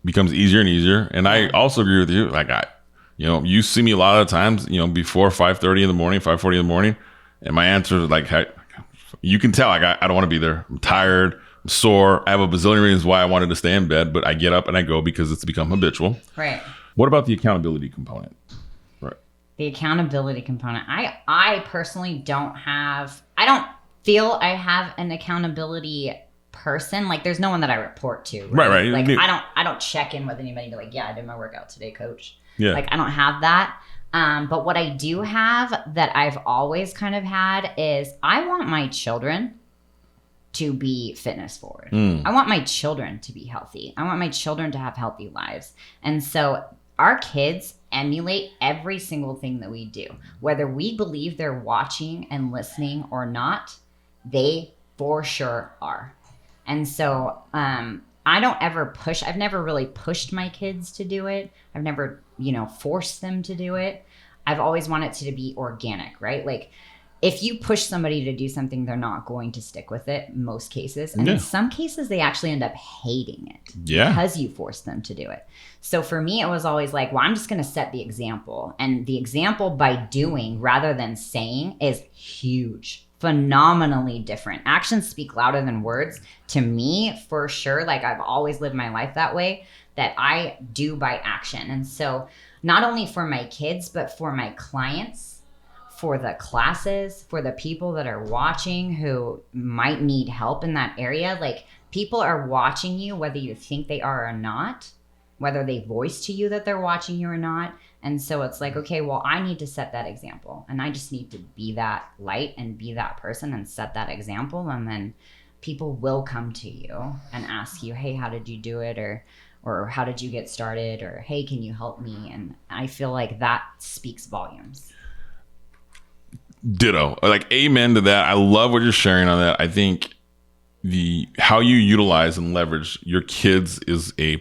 becomes easier and easier. And I also agree with you. You see me a lot of times, before 5:30 in the morning, 5:40 in the morning. And my answer is you can tell, I don't want to be there. I'm tired. I'm sore. I have a bazillion reasons why I wanted to stay in bed, but I get up and I go because it's become habitual. Right. What about the accountability component? Right. The accountability component. I personally don't feel I have an accountability person. There's no one that I report to. Right. I don't check in with anybody to I did my workout today, coach. Yeah. I don't have that. But what I do have that I've always kind of had is I want my children to be fitness forward. I want my children to be healthy. I want my children to have healthy lives. And so our kids emulate every single thing that we do. Whether we believe they're watching and listening or not, they for sure are. And so I don't ever push. I've never really pushed my kids to do it. I've never, forced them to do it. I've always wanted it to be organic, right? Like, if you push somebody to do something, they're not going to stick with it in most cases. And in some cases, they actually end up hating it because you force them to do it. So for me, it was always like, well, I'm just going to set the example. And the example by doing rather than saying is huge, phenomenally different. Actions speak louder than words to me, for sure. Like, I've always lived my life that way, that I do by action. And so not only for my kids, but for my clients, for the classes, for the people that are watching who might need help in that area. Like, people are watching you, whether you think they are or not, whether they voice to you that they're watching you or not. And so it's like, okay, well, I need to set that example, and I just need to be that light and be that person and set that example. And then people will come to you and ask you, hey, how did you do it? Or how did you get started? Or, hey, can you help me? And I feel like that speaks volumes. Ditto. Like, amen to that. I love what you're sharing on that. I think how you utilize and leverage your kids is an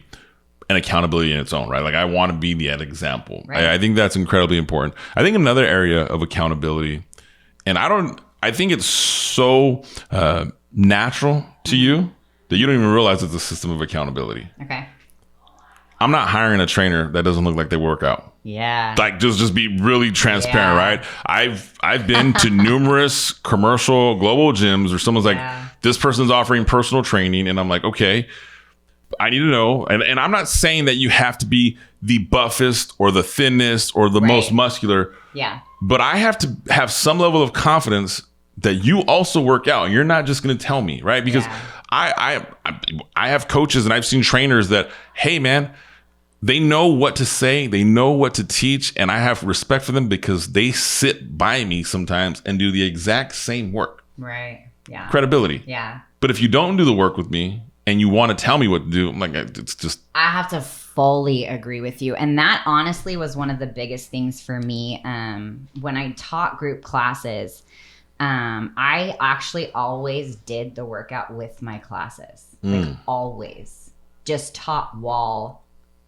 accountability in its own, right? Like, I want to be that example. Right. I think that's incredibly important. I think another area of accountability, and I think it's so natural to you that you don't even realize it's a system of accountability. Okay. I'm not hiring a trainer that doesn't look like they work out. Yeah. Like, just be really transparent, right? I've been to numerous commercial global gyms where someone's like, this person's offering personal training. And I'm like, okay, I need to know. And I'm not saying that you have to be the buffest or the thinnest or the most muscular. Yeah. But I have to have some level of confidence that you also work out. And you're not just going to tell me, right? Because I have coaches and I've seen trainers that, hey, man, they know what to say. They know what to teach. And I have respect for them because they sit by me sometimes and do the exact same work. Right. Yeah. Credibility. Yeah. But if you don't do the work with me and you want to tell me what to do, I'm like, it's just. I have to fully agree with you. And that honestly was one of the biggest things for me. When I taught group classes, I actually always did the workout with my classes. Like, always. Just taught while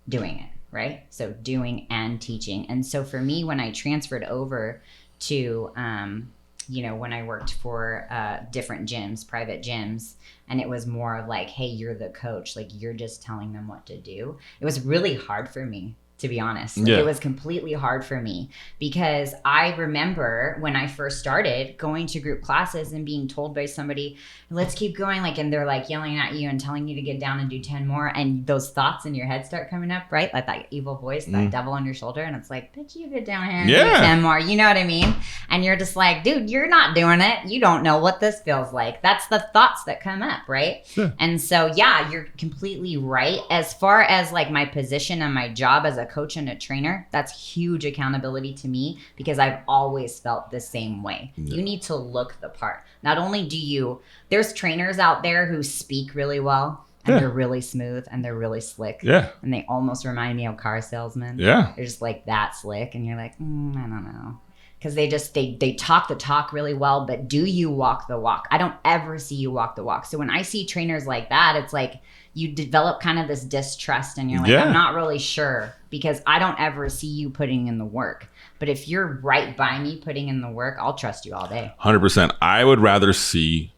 doing it, right? So doing and teaching. And so for me, when I transferred over to, when I worked for different gyms, private gyms, and it was more of like, hey, you're the coach, like, you're just telling them what to do. It was really hard for me, to be honest. Like, it was completely hard for me because I remember when I first started going to group classes and being told by somebody, let's keep going. Like, and they're like yelling at you and telling you to get down and do 10 more. And those thoughts in your head start coming up, right? Like that evil voice, that devil on your shoulder. And it's like, bitch, you get down here and do 10 more. You know what I mean? And you're just like, dude, you're not doing it. You don't know what this feels like. That's the thoughts that come up, right? Sure. And so, yeah, you're completely right. As far as like my position and my job as a coach and a trainer, that's huge accountability to me because I've always felt the same way. You need to look the part. Not only do there's trainers out there who speak really well and they're really smooth and they're really slick. Yeah. And they almost remind me of car salesmen. Yeah. They're just like that slick and you're like, I don't know. Because they talk the talk really well, but do you walk the walk? I don't ever see you walk the walk. So when I see trainers like that, it's like you develop kind of this distrust and you're like, I'm not really sure because I don't ever see you putting in the work. But if you're right by me putting in the work, I'll trust you all day. 100%. I would rather see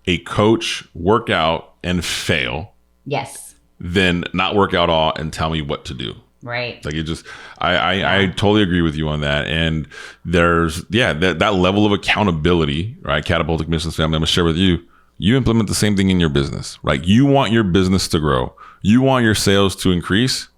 a coach work out and fail. Yes. Than not work out all and tell me what to do. Right. Like, it just, I totally agree with you on that. And there's, that level of accountability, right? Catapulting Missions Family, I'm going to share with you. You implement the same thing in your business, right? You want your business to grow. You want your sales to increase.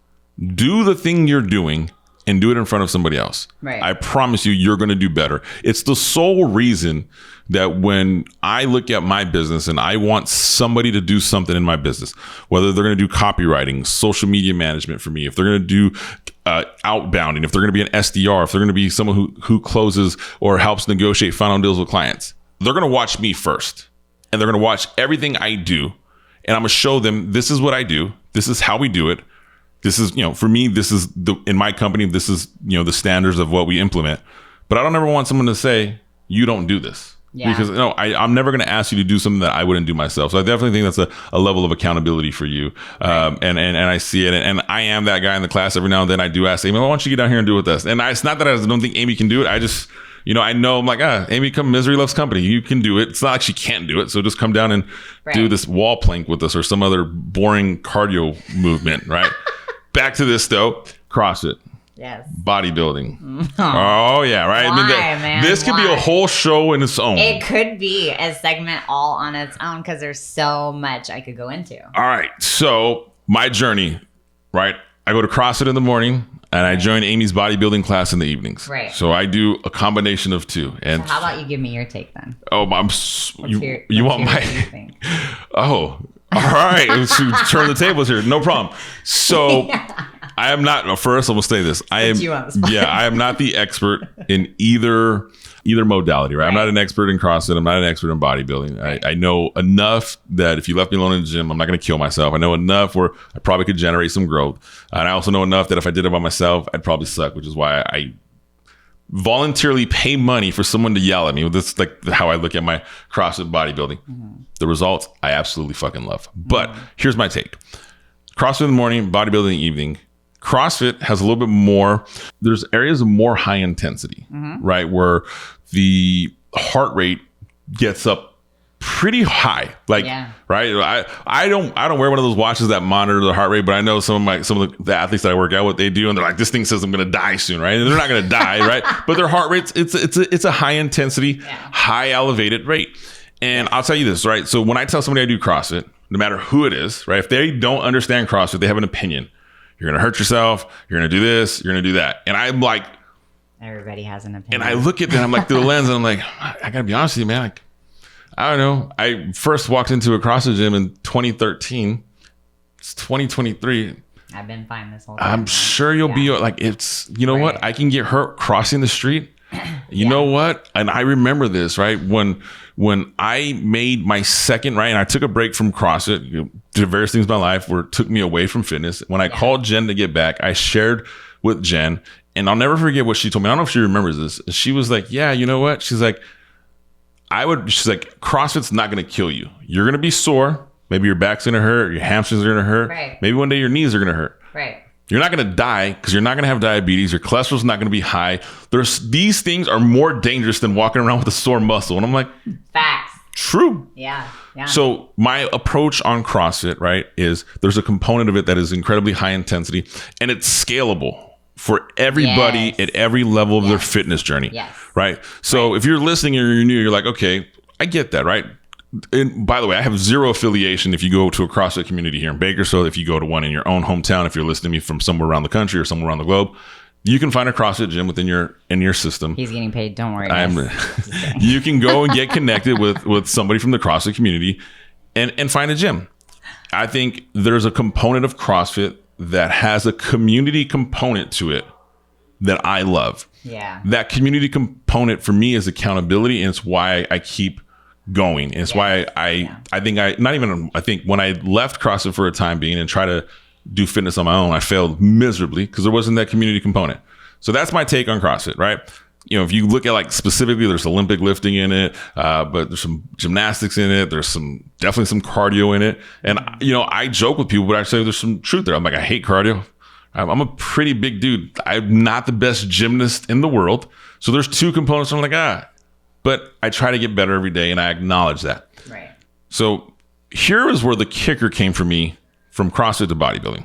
Do the thing you're doing and do it in front of somebody else. Right. I promise you're going to do better. It's the sole reason that when I look at my business and I want somebody to do something in my business, whether they're going to do copywriting, social media management for me, if they're going to do outbounding, if they're going to be an SDR, if they're going to be someone who closes or helps negotiate final deals with clients, they're going to watch me first. and they're going to watch everything I do. And I'm going to show them, this is what I do. This is how we do it. This is, for me, this is in my company, this is, the standards of what we implement. But I don't ever want someone to say, you don't do this. Yeah. Because I'm never going to ask you to do something that I wouldn't do myself. So I definitely think that's a level of accountability for you. Right. And I see it. And I am that guy in the class. Every now and then I do ask Amy, why don't you get down here and do it with us? And it's not that I don't think Amy can do it. I just, I know I'm like, Amy, come, misery loves company. You can do it. It's not like she can't do it. So just come down and do this wall plank with us or some other boring cardio movement, right? Back to this though, CrossFit. Yes. Bodybuilding. Oh yeah, right. Why, this could be a whole show in its own. It could be a segment all on its own because there's so much I could go into. All right. So my journey, right? I go to CrossFit in the morning and I join Amy's bodybuilding class in the evenings. Right. So I do a combination of two. And so how about you give me your take then? Oh, you want my? Oh, all right. Let's turn the tables here. No problem. So. I am not. First, I'm gonna say this. I am not the expert in either modality. Right? I'm not an expert in CrossFit. I'm not an expert in bodybuilding. Right. I know enough that if you left me alone in the gym, I'm not gonna kill myself. I know enough where I probably could generate some growth, and I also know enough that if I did it by myself, I'd probably suck. Which is why I voluntarily pay money for someone to yell at me. That's like how I look at my CrossFit bodybuilding. Mm-hmm. The results I absolutely fucking love. But here's my take: CrossFit in the morning, bodybuilding in the evening. CrossFit has a little bit more, there's areas of more high intensity, right? Where the heart rate gets up pretty high. Like, right? I don't wear one of those watches that monitor the heart rate, but I know some of the athletes that I work out with, they do, and they're like, this thing says I'm going to die soon, right? And they're not going to die, right? But their heart rate's, it's a high intensity, high elevated rate. And I'll tell you this, right? So when I tell somebody I do CrossFit, no matter who it is, right? If they don't understand CrossFit, they have an opinion. You're going to hurt yourself. You're going to do this. You're going to do that. And I'm like, everybody has an opinion. And I look at them, I'm like through the lens, and I'm like, I got to be honest with you, man. Like, I don't know. I first walked into a CrossFit gym in 2013. It's 2023. I've been fine this whole time. I'm sure you'll be like, it's, what? I can get hurt crossing the street. You know what? And I remember this, right? When I made my second, right, and I took a break from CrossFit, did various things in my life where it took me away from fitness. When I called Jen to get back, I shared with Jen, and I'll never forget what she told me. I don't know if she remembers this. She was like, yeah, you know what? She's like, CrossFit's not going to kill you. You're going to be sore. Maybe your back's going to hurt. Your hamstrings are going to hurt. Right. Maybe one day your knees are going to hurt. Right. You're not going to die because you're not going to have diabetes. Your cholesterol's not going to be high. These things are more dangerous than walking around with a sore muscle. And I'm like, facts. True. Yeah. So my approach on CrossFit, right, is there's a component of it that is incredibly high intensity, and it's scalable for everybody at every level of their fitness journey. Yes. Right. So if you're listening and you're new, you're like, okay, I get that, right? And by the way, I have zero affiliation if you go to a CrossFit community here in Bakersfield. If you go to one in your own hometown, if you're listening to me from somewhere around the country or somewhere around the globe, you can find a CrossFit gym within your system. He's getting paid. Don't worry. You can go and get connected with somebody from the CrossFit community and find a gym. I think there's a component of CrossFit that has a community component to it that I love. Yeah. That community component for me is accountability, and it's why I keep going. And it's why I think when I left CrossFit for a time being and try to do fitness on my own, I failed miserably because there wasn't that community component. So that's my take on CrossFit, right? If you look at like specifically, there's Olympic lifting in it, but there's some gymnastics in it. There's definitely some cardio in it. And, I joke with people, but I say there's some truth there. I'm like, I hate cardio. I'm a pretty big dude. I'm not the best gymnast in the world. So there's two components. I'm like, but I try to get better every day, and I acknowledge that. Right. So here is where the kicker came for me from CrossFit to bodybuilding.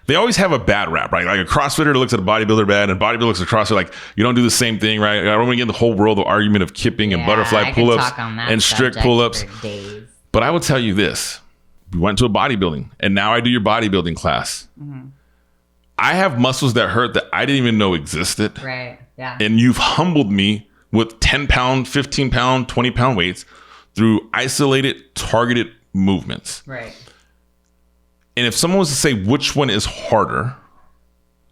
They always have a bad rap, right? Like a CrossFitter looks at a bodybuilder bad, and bodybuilder looks at CrossFit like, you don't do the same thing, right? I don't want to get in the whole world of argument of kipping and butterfly pull-ups and strict pull-ups. But I will tell you this. We went to a bodybuilding, and now I do your bodybuilding class. Mm-hmm. I have muscles that hurt that I didn't even know existed. Right, yeah. And you've humbled me with 10-pound, 15-pound, 20-pound weights through isolated, targeted movements. Right. And if someone was to say which one is harder,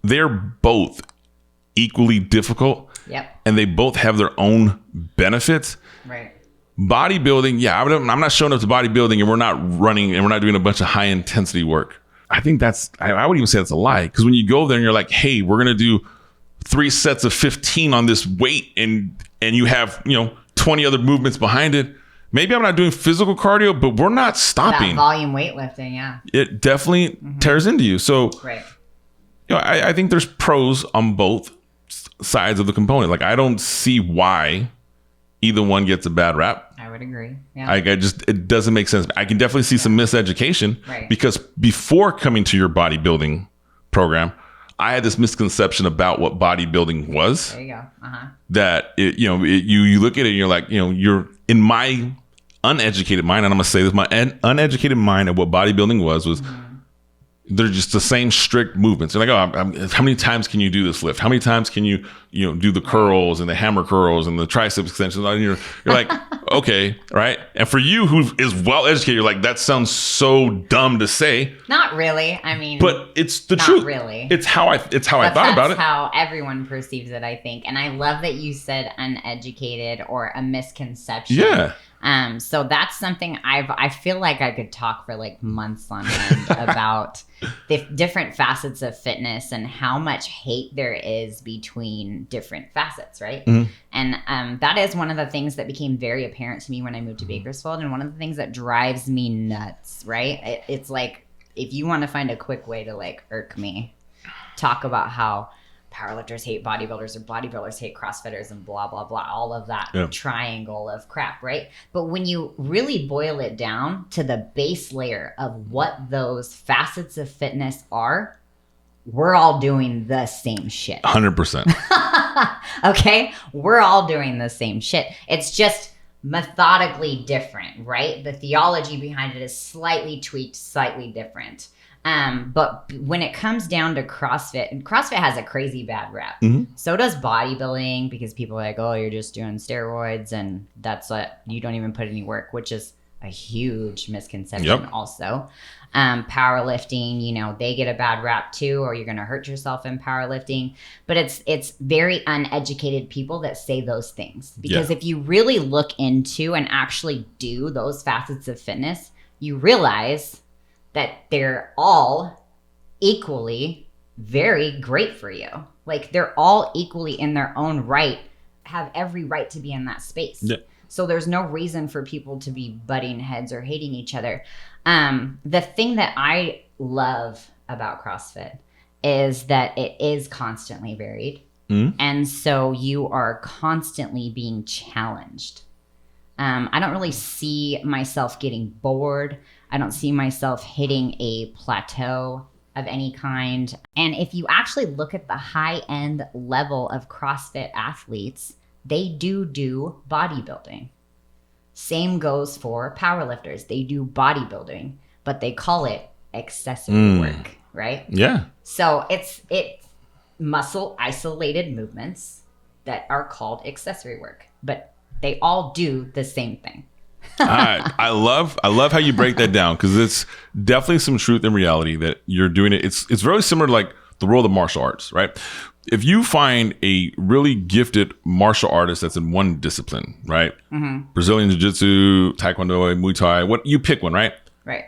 they're both equally difficult. Yep. And they both have their own benefits. Right. bodybuilding, yeah, I'm not showing up to bodybuilding and we're not running and we're not doing a bunch of high intensity work. I think I would even say that's a lie. Because when you go there and you're like, hey, we're going to do 3 sets of 15 on this weight and you have, 20 other movements behind it. Maybe I'm not doing physical cardio, but we're not stopping. That volume weightlifting, yeah. It definitely tears into you. So, right. I think there's pros on both sides of the component. Like, I don't see why either one gets a bad rap. I would agree. Yeah. It doesn't make sense. I can definitely see some miseducation, right. Because before coming to your bodybuilding program, I had this misconception about what bodybuilding was. There you go. That you look at it and you're like, you're in my uneducated mind, and I'm gonna say this, my uneducated mind of what bodybuilding was they're just the same strict movements. You're like, how many times can you do this lift? How many times can you do the curls and the hammer curls and the tricep extensions? And you're like, okay, right? And for you who is well educated, you're like, that sounds so dumb to say. Not really. I mean, but it's the truth. Not really. It's how I thought about it. That's how everyone perceives it, I think. And I love that you said uneducated or a misconception. Yeah. So that's something I feel like I could talk for like months on end about the different facets of fitness and how much hate there is between different facets, right? Mm-hmm. And that is one of the things that became very apparent to me when I moved to Bakersfield, and one of the things that drives me nuts, right? It's like, if you want to find a quick way to like irk me, talk about how powerlifters hate bodybuilders or bodybuilders hate CrossFitters and blah, blah, blah, all of that triangle of crap, right? But when you really boil it down to the base layer of what those facets of fitness are, we're all doing the same shit. 100%. Okay? We're all doing the same shit. It's just methodically different, right? The theology behind it is slightly tweaked, slightly different. But when it comes down to CrossFit, and CrossFit has a crazy bad rap. Mm-hmm. So does bodybuilding, because people are like, oh, you're just doing steroids and that's what, you don't even put any work, which is a huge misconception also. Powerlifting, they get a bad rap too, or you're going to hurt yourself in powerlifting. But it's very uneducated people that say those things. Because if you really look into and actually do those facets of fitness, you realize that they're all equally very great for you. Like, they're all equally in their own right, have every right to be in that space. Yeah. So there's no reason for people to be butting heads or hating each other. The thing that I love about CrossFit is that it is constantly varied. Mm-hmm. And so you are constantly being challenged. I don't really see myself getting bored. I don't see myself hitting a plateau of any kind. And if you actually look at the high-end level of CrossFit athletes, they do bodybuilding. Same goes for powerlifters. They do bodybuilding, but they call it accessory work, right? Yeah. So it's muscle isolated movements that are called accessory work, but they all do the same thing. I love how you break that down, because it's definitely some truth in reality that you're doing it. It's very similar to like the world of martial arts, right? If you find a really gifted martial artist that's in one discipline, right? Mm-hmm. Brazilian Jiu-Jitsu, Taekwondo, Muay Thai, what you pick one, right? Right.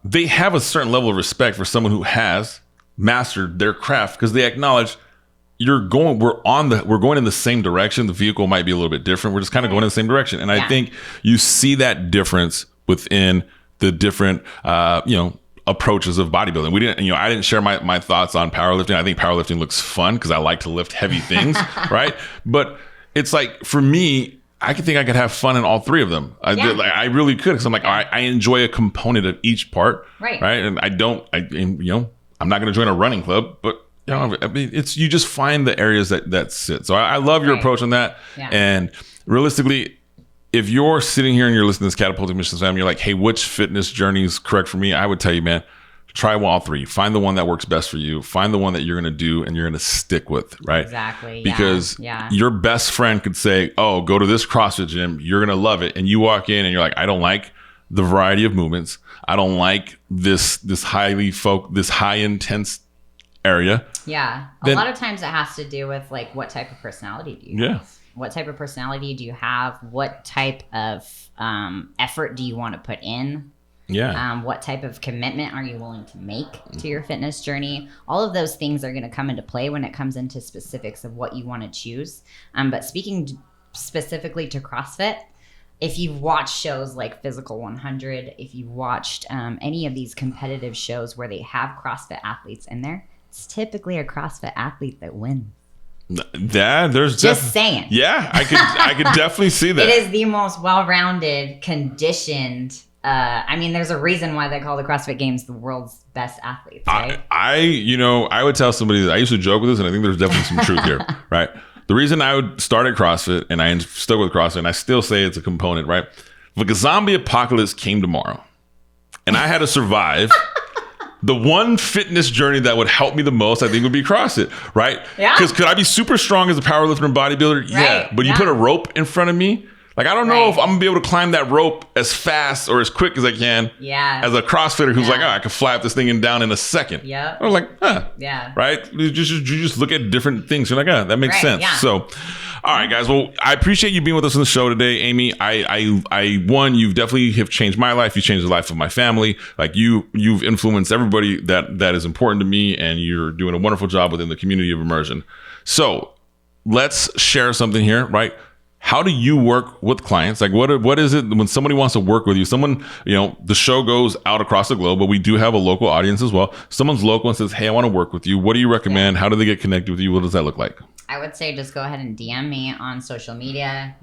They have a certain level of respect for someone who has mastered their craft, because they acknowledge we're going in the same direction. The vehicle might be a little bit different. We're just kind of going in the same direction. And I think you see that difference within the different, approaches of bodybuilding. I didn't share my thoughts on powerlifting. I think powerlifting looks fun because I like to lift heavy things, right? But it's like, for me, I could have fun in all three of them. I really could, because I'm like, I enjoy a component of each part, right? And I'm not going to join a running club, but you just find the areas that sit. So I love your approach on that. Yeah. And realistically, if you're sitting here and you're listening to this Catapulting Missions Family, you're like, hey, which fitness journey is correct for me? I would tell you, man, try all three. Find the one that works best for you. Find the one that you're going to do and you're going to stick with, right? Exactly. Because your best friend could say, oh, go to this CrossFit gym. You're going to love it. And you walk in and you're like, I don't like the variety of movements. I don't like this high intense area. Yeah. A lot of times it has to do with like, what type of personality do you have? What type of personality do you have? What type of effort do you want to put in? Yeah. What type of commitment are you willing to make to your fitness journey? All of those things are going to come into play when it comes into specifics of what you want to choose. But speaking specifically to CrossFit, if you've watched shows like Physical 100, if you've watched any of these competitive shows where they have CrossFit athletes in there, it's typically a CrossFit athlete that wins. There's just saying. Yeah, I could definitely see that. It is the most well-rounded, conditioned. There's a reason why they call the CrossFit Games the world's best athletes, right? I would tell somebody that I used to joke with this, and I think there's definitely some truth here, right? The reason I would start at CrossFit, and I stuck with CrossFit, and I still say it's a component, right? If a zombie apocalypse came tomorrow, and I had to survive, the one fitness journey that would help me the most, I think, would be CrossFit, right? Yeah. Because could I be super strong as a powerlifter and bodybuilder? Yeah. But you put a rope in front of me, like, I don't know if I'm going to be able to climb that rope as fast or as quick as I can as a CrossFitter who's like, I can fly up this thing and down in a second. Yeah. I'm like, right? You just look at different things. You're like, that makes sense. Yeah. So, all right, guys. Well, I appreciate you being with us on the show today, Amy. You've definitely have changed my life. You changed the life of my family. Like you've influenced everybody that is important to me, and you're doing a wonderful job within the community of immersion. So let's share something here, right? How do you work with clients? Like what is it when somebody wants to work with you? Someone, the show goes out across the globe, but we do have a local audience as well. Someone's local and says, hey, I want to work with you. What do you recommend? How do they get connected with you? What does that look like? I would say just go ahead and DM me on social media.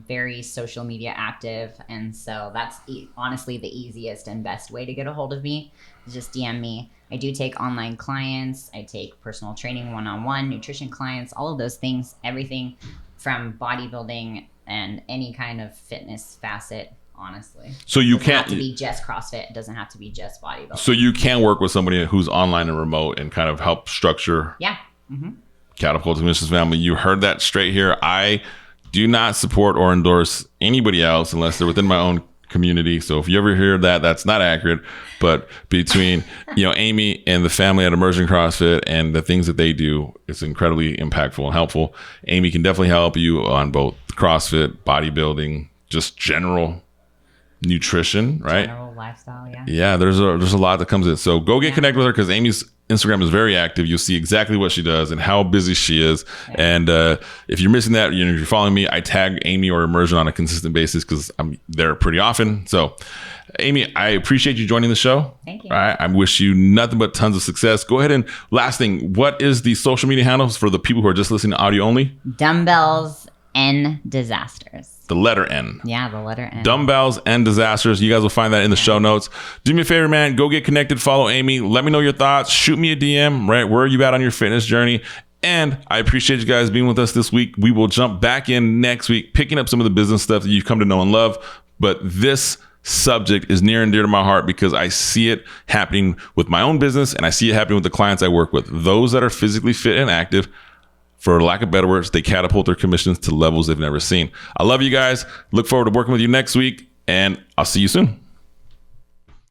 Very social media active. And so that's honestly the easiest and best way to get a hold of me. Just DM me. I do take online clients. I take personal training, one-on-one, nutrition clients, all of those things, everything from bodybuilding and any kind of fitness facet, honestly. So you can't have to be just CrossFit. It doesn't have to be just bodybuilding. So you can work with somebody who's online and remote and kind of help structure. Yeah. Mm-hmm. Catapulting Missions family. You heard that straight here. I do not support or endorse anybody else unless they're within my own community. So if you ever hear that, that's not accurate. But between Amy and the family at Immersion CrossFit and the things that they do, it's incredibly impactful and helpful. Amy can definitely help you on both CrossFit, bodybuilding, just general nutrition, right? General lifestyle, yeah. Yeah, there's a lot that comes in. So go get connected with her because Amy's Instagram is very active. You'll see exactly what she does and how busy she is. Yeah. And if you're missing that, if you're following me, I tag Amy or Immersion on a consistent basis because I'm there pretty often. So, Amy, I appreciate you joining the show. Thank you. All right, I wish you nothing but tons of success. Go ahead and last thing, what is the social media handles for the people who are just listening to audio only? Dumbbells and Disasters. The letter N. Yeah, the letter N. Dumbbells and Disasters. You guys will find that in the show notes. Do me a favor, man. Go get connected. Follow Amy. Let me know your thoughts. Shoot me a DM, right? Where are you at on your fitness journey? And I appreciate you guys being with us this week. We will jump back in next week, picking up some of the business stuff that you've come to know and love. But this subject is near and dear to my heart because I see it happening with my own business and I see it happening with the clients I work with. Those that are physically fit and active, for lack of better words, they catapult their commissions to levels they've never seen. I love you guys. Look forward to working with you next week, and I'll see you soon.